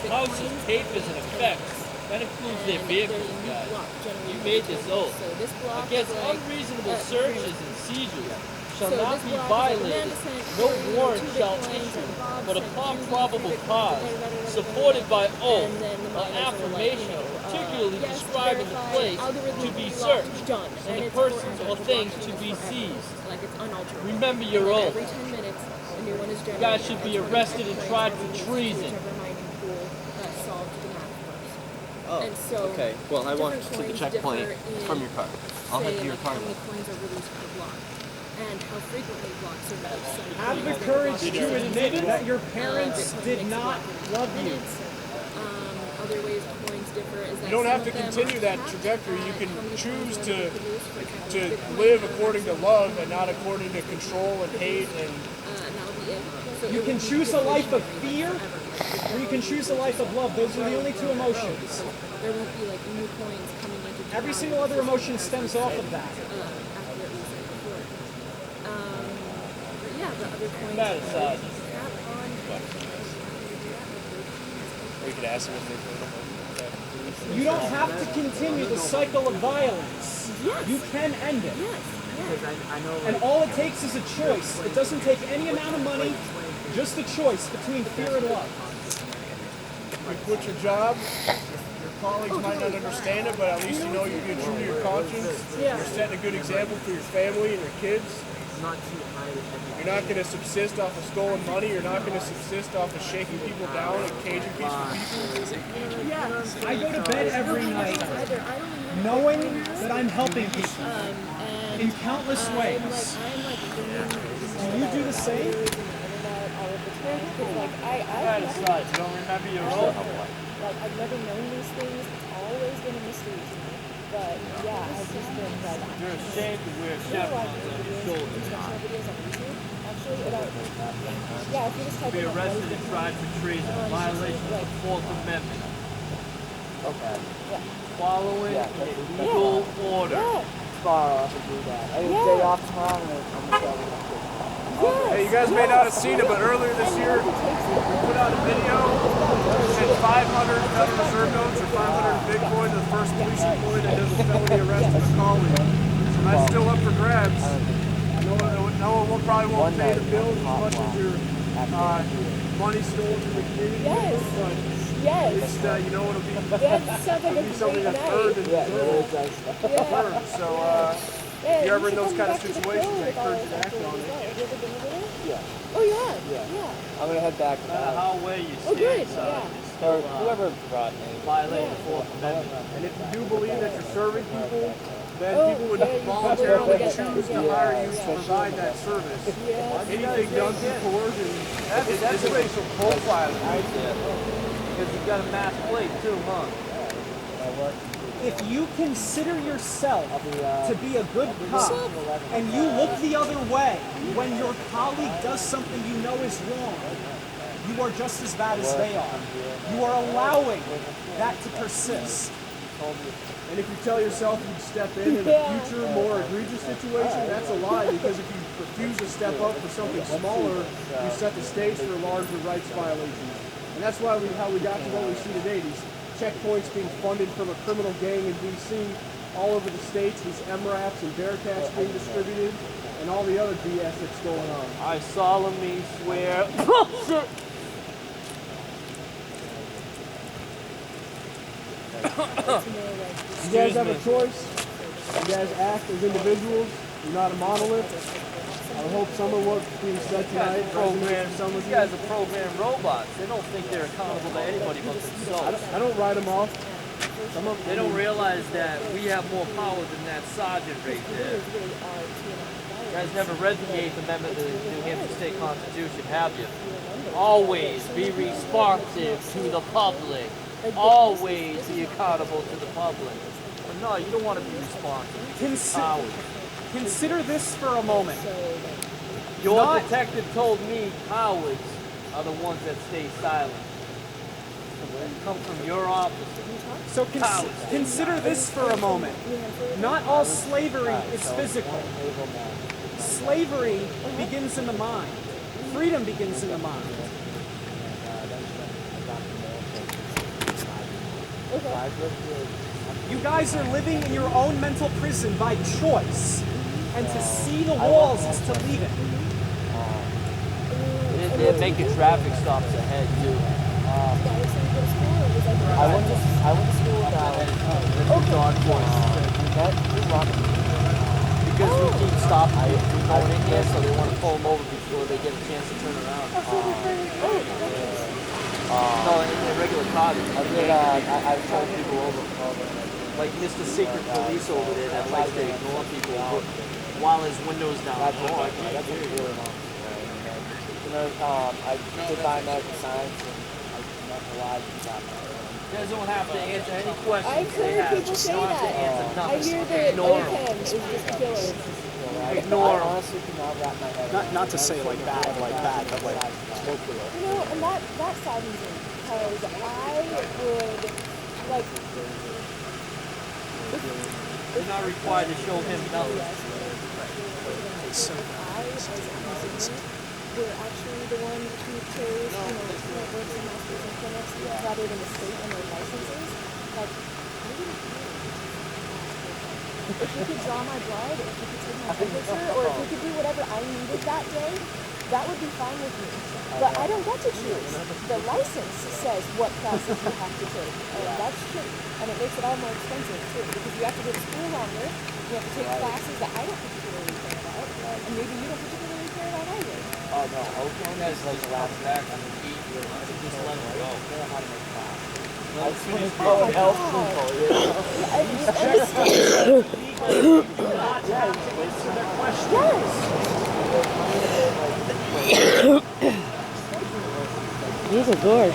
house of tape is in effect. That includes their vehicles, guys. You made this oath. Against unreasonable searches and seizures shall not be violated. No warrant shall issue, but upon probable cause, supported by oath or affirmation, particularly describing the place to be searched and the persons or things to be seized. Remember your oath. You guys should be arrested and tried for treason. Oh, okay. Well, I want to see the checkpoint from your car. I'll head to your car. And how frequently blocks are released. Have the courage to admit that your parents did not love you. Other ways coins differ is that you don't have to continue that trajectory. You can choose to live according to love and not according to control and hate. And that'll be it. You can choose a life of fear, or you can choose a life of love. Those are the only two emotions. There won't be like new coins coming into. Every single other emotion stems off of that. Yeah, the other coins. That is we could ask them if You don't have to continue the cycle of violence. Yes. You can end it. Yes. And all it takes is a choice. It doesn't take any amount of money, just a choice between fear and love. You quit your job. Your colleagues might not understand it, but at least you know you're being true to your conscience. You're setting a good example for your family and your kids. You're not going to subsist off of stolen money. You're not going to subsist off of shaking people down and caging people. I go to bed every night knowing that I'm helping people in countless ways. Do you do the same? That aside, you don't remember your oath? I've never known these things. It's always been a mystery to me. But yeah, I've just been You're ashamed to wear chevrons on your shoulders. actually about if you just type Be in arrested and tried for treason, violation of the Fourth Amendment. Okay. Following a legal order. It's far off to do that. I have a day off tomorrow and I'm going to Hey, you guys may not have seen it, but earlier this year, we put out a video that said 500 Federal Reserve notes or 500 Bitcoin to the first police employee that does a felony arrest of a colleague. So that's still up for grabs. No one probably won't pay the bills as much as your money stolen from the community. Yes. But Yes. at least, you know it'll be, That sounds like it'll be something that's earned and deserved. So, if you're ever in those kind of situations, I encourage you to act on it. Yeah. Oh, yeah. I'm going to head back. How way you Oh, stand, good. so Or whoever brought me. violate the Fourth Amendment. And if you do believe that you're serving people, then people would voluntarily choose to hire you to provide that service. Anything done through coercion. That's racial profiling right there. Because you've got a mass plate too, huh? If you consider yourself to be a good cop and you look the other way when your colleague does something you know is wrong, you are just as bad as they are. You are allowing that to persist. And if you tell yourself you'd step in a future, more egregious situation, that's a lie, because if you refuse to step up for something smaller, you set the stage for larger rights violations. And that's why how we got to what we see today, these checkpoints being funded from a criminal gang in D.C., all over the states, these MRAPs and Bearcats being distributed, and all the other BS that's going on. I solemnly swear. Bullshit! You guys have a choice. You guys act as individuals. You're not a monolith. I hope some of what's being said tonight resonates with some of These guys are programmed robots. They don't think they're accountable to anybody but themselves. I don't write them off. They don't realize that we have more power than that sergeant right there. You guys never read the 8th Amendment of the New Hampshire State Constitution, have you? Always be responsive to the public. Always be accountable to the public. But no, you don't want to be responsive. Consider this for a moment. Your detective told me cowards are the ones that stay silent. Come from your office. So consider this for a moment. Not all slavery is physical. Slavery begins in the mind. Freedom begins in the mind. You guys are living in your own mental prison by choice. And to see the walls is to leave it. They're making traffic stops ahead, too. I went to school with Alan. Because we keep stopping going in here, so they want to pull them over before they get a chance to turn around. No, in a regular car. I've told people over. Like Mr. Secret Police over there that likes to ignore people while his window's down. That's really long. You know, I did biomedical science and I never lied to that. You guys don't have to answer any questions. I've heard people say that. I hear that OPEM is just killer. Ignore I honestly cannot wrap my head around. Not to say like bad, but like You know, and that saddens me because I would like. You're not required to show him nothing. So I, as a consumer, were actually the one who chose, works in hospitals and clinics rather than the state and their licenses. Like, I wouldn't care. If you could draw my blood, if you could take my temperature, or if you could do whatever I needed that day, that would be fine with me. But I don't get to choose. The license says what classes you have to take, and that's true. And it makes it all more expensive too, because you have to go to school longer, you have to take classes that I don't particularly care about, and maybe you don't particularly care about either. Oh no, OPEM is like the last back on the beat. Just let him go. I don't know how to make class. I just want to go and help people, you know? These are good.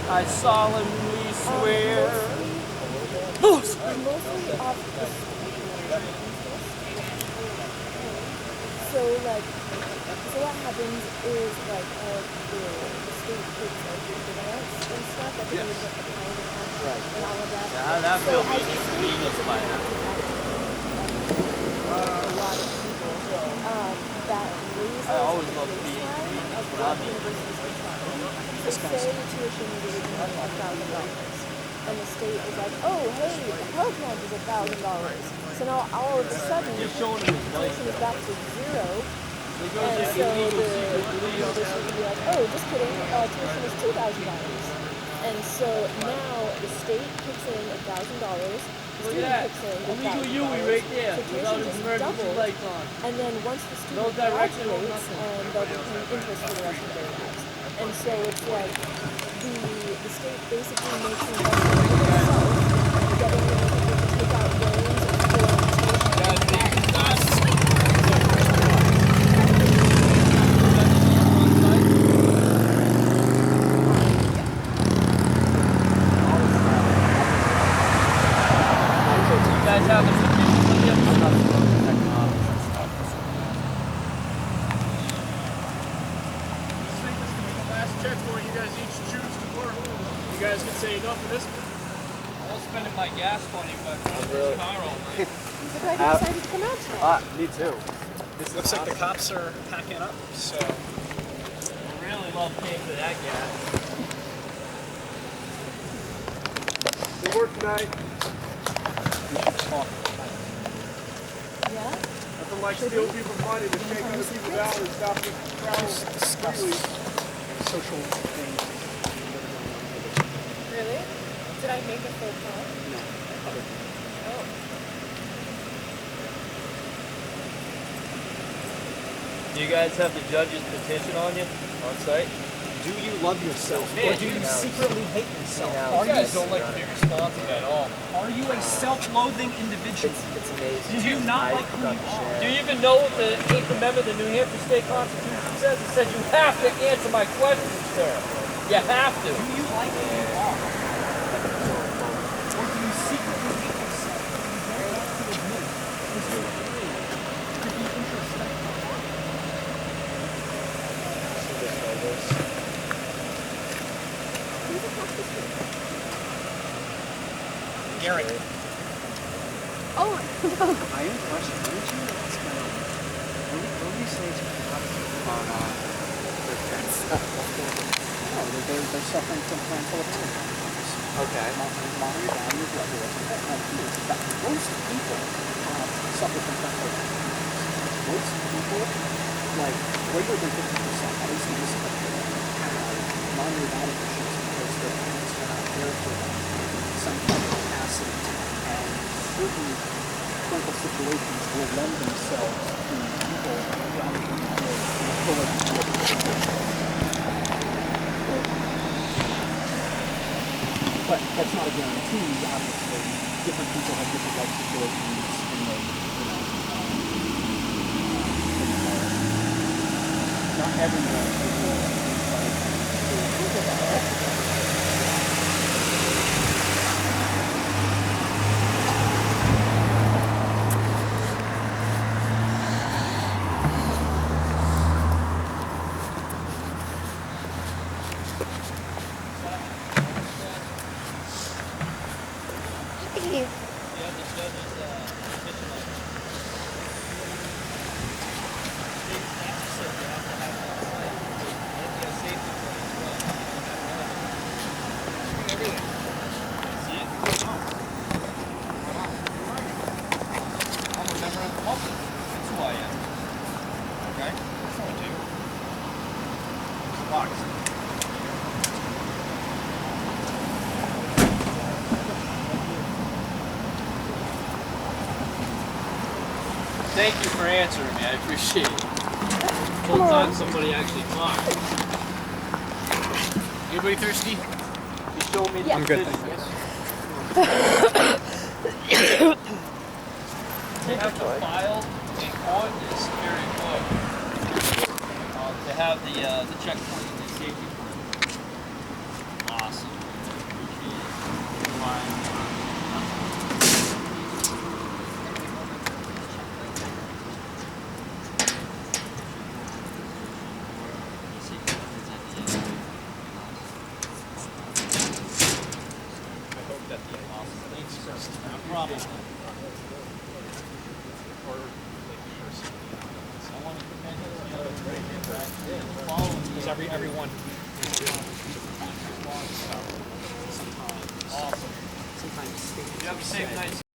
I solemnly swear. Mostly off the so what happens is like the state takes like your grants and stuff that they would get the pound and all of that. Yeah, that bill means convenience by now. A lot of people that raises I always love the being baseline of what I what mean. universities are charging. So say your tuition is $1,000. And the state is like, oh, hey, the Pell Grant is $1,000. So now all of a sudden, tuition is back to zero. And so the university would be like, oh, just kidding, tuition is $2,000. And so now the state kicks in $1,000, the student kicks in $1,000. right there, so tuition just doubles. And then once the student graduates, and they'll be paying interest for the rest of their lives. And so it's like the state basically makes an investment in itself, getting people to take out loans for decided to come out tonight. Me too. It looks like the cops are packing up, so. I really love paying for that gas. Good work tonight. Yeah? Nothing like stealing people's money to take other people down and stop them traveling Discuss freely. social things. Really? Did I make a faux pas? No. Oh. Do you guys have the judge's petition on you, on site? Do you love yourself, or do you secretly hate yourself? You guys don't like to be responsive at all. Are you a self-loathing individual? It's amazing. Do you not like who you are? Do you even know what the 8th Amendment of the New Hampshire State Constitution says? It says you have to answer my questions, sir. You have to. Do you like who you are? Or do you secretly hate yourself and you don't want to admit it because you're afraid to be introspective? Garret. Oh, I am a question. What did you ask my what do you say to cops on their pets? Oh, they're suffering from parental abandonment. Okay. Monitor your values, level what's important. Now, too, is that most people suffer from parental abandonment. Most people, like, greater than 50%, at least in this country, have minor abandonment issues because their parents are not there for them in some kind of capacity, and certain clinical situations will lend themselves to people rather than but that's not a guarantee, obviously. Different people have different life situations in the, not everyone Thank you for answering me. I appreciate it. Whole time somebody actually talked. Anybody thirsty? You showed me the I'm good. To have the file in court is very important. To have the checkpoint and the safety point. Awesome. Appreciate it. Because everyone Awesome. sometimes You have a safe night.